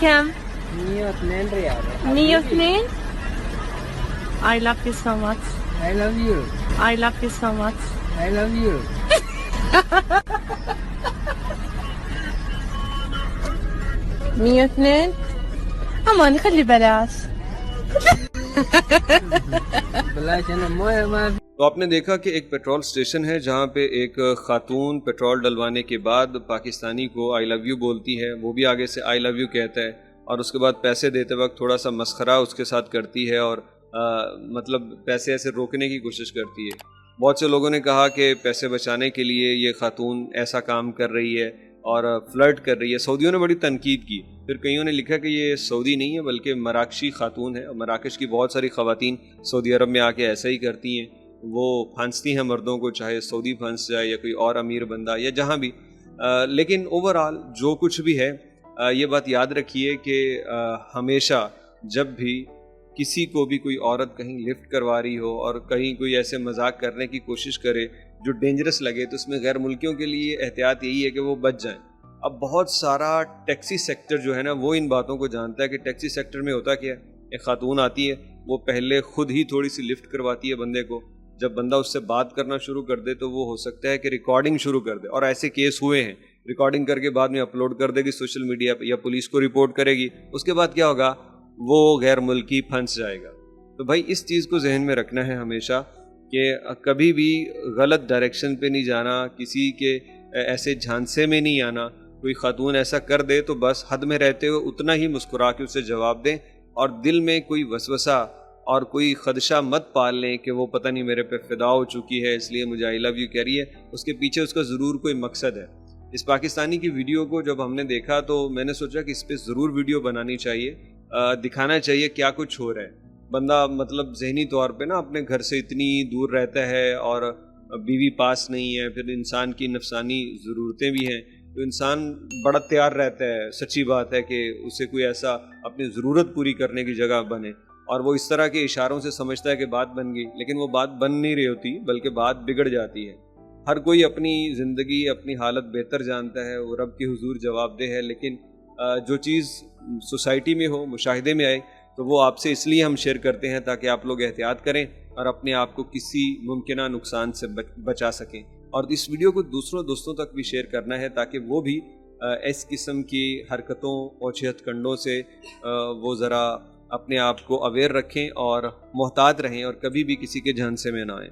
كم 102 ريال. 102 I love you so much. I love you. I love you so much. I love you. 102 أمان خلي بلاش. بلاش انا ما تو آپ نے دیکھا کہ ایک پیٹرول سٹیشن ہے جہاں پہ ایک خاتون پیٹرول ڈلوانے کے بعد پاکستانی کو آئی لو یو بولتی ہے، وہ بھی آگے سے آئی لو یو کہتا ہے اور اس کے بعد پیسے دیتے وقت تھوڑا سا مسخرہ اس کے ساتھ کرتی ہے اور مطلب پیسے ایسے روکنے کی کوشش کرتی ہے۔ بہت سے لوگوں نے کہا کہ پیسے بچانے کے لیے یہ خاتون ایسا کام کر رہی ہے اور فلرٹ کر رہی ہے۔ سعودیوں نے بڑی تنقید کی، پھر کئیوں نے لکھا کہ یہ سعودی نہیں ہے بلکہ مراکشی خاتون ہے، اور مراکش کی بہت ساری خواتین سعودی عرب میں آ کے ایسا ہی کرتی ہیں، وہ پھانستی ہیں مردوں کو، چاہے سعودی پھانس جائے یا کوئی اور امیر بندہ یا جہاں بھی۔ لیکن اوورآل جو کچھ بھی ہے، یہ بات یاد رکھیے کہ ہمیشہ جب بھی کسی کو بھی کوئی عورت کہیں لفٹ کروا رہی ہو اور کہیں کوئی ایسے مذاق کرنے کی کوشش کرے جو ڈینجرس لگے، تو اس میں غیر ملکیوں کے لیے احتیاط یہی ہے کہ وہ بچ جائیں۔ اب بہت سارا ٹیکسی سیکٹر جو ہے نا، وہ ان باتوں کو جانتا ہے کہ ٹیکسی سیکٹر میں ہوتا کیا ہے۔ ایک خاتون آتی ہے، وہ پہلے خود ہی تھوڑی سی لفٹ کرواتی ہے بندے کو، جب بندہ اس سے بات کرنا شروع کر دے تو وہ ہو سکتا ہے کہ ریکارڈنگ شروع کر دے، اور ایسے کیس ہوئے ہیں۔ ریکارڈنگ کر کے بعد میں اپلوڈ کر دے گی سوشل میڈیا پہ یا پولیس کو رپورٹ کرے گی، اس کے بعد کیا ہوگا، وہ غیر ملکی پھنس جائے گا۔ تو بھائی اس چیز کو ذہن میں رکھنا ہے ہمیشہ کہ کبھی بھی غلط ڈائریکشن پہ نہیں جانا، کسی کے ایسے جھانسے میں نہیں آنا۔ کوئی خاتون ایسا کر دے تو بس حد میں رہتے ہوئے اتنا ہی مسکرا کے اسے جواب دیں، اور دل میں کوئی وسوسہ اور کوئی خدشہ مت پال لیں کہ وہ پتہ نہیں میرے پہ فدا ہو چکی ہے اس لیے مجھے آئی لو یو کہہ رہی ہے۔ اس کے پیچھے اس کا ضرور کوئی مقصد ہے۔ اس پاکستانی کی ویڈیو کو جب ہم نے دیکھا تو میں نے سوچا کہ اس پہ ضرور ویڈیو بنانی چاہیے، دکھانا چاہیے کیا کچھ ہو رہا ہے۔ بندہ مطلب ذہنی طور پہ نا اپنے گھر سے اتنی دور رہتا ہے اور بیوی پاس نہیں ہے، پھر انسان کی نفسانی ضرورتیں بھی ہیں، تو انسان بڑا تیار رہتا ہے، سچی بات ہے کہ اسے کوئی ایسا اپنی ضرورت پوری کرنے کی جگہ بنے، اور وہ اس طرح کے اشاروں سے سمجھتا ہے کہ بات بن گئی، لیکن وہ بات بن نہیں رہی ہوتی بلکہ بات بگڑ جاتی ہے۔ ہر کوئی اپنی زندگی، اپنی حالت بہتر جانتا ہے، وہ رب کے حضور جواب دہ ہے، لیکن جو چیز سوسائٹی میں ہو، مشاہدے میں آئے، تو وہ آپ سے اس لیے ہم شیئر کرتے ہیں تاکہ آپ لوگ احتیاط کریں اور اپنے آپ کو کسی ممکنہ نقصان سے بچا سکیں، اور اس ویڈیو کو دوستوں تک بھی شیئر کرنا ہے تاکہ وہ بھی اس قسم کی حرکتوں اور ہتھ کنڈوں سے وہ ذرا اپنے آپ کو اویئر رکھیں اور محتاط رہیں اور کبھی بھی کسی کے جھانسے میں نہ آئیں۔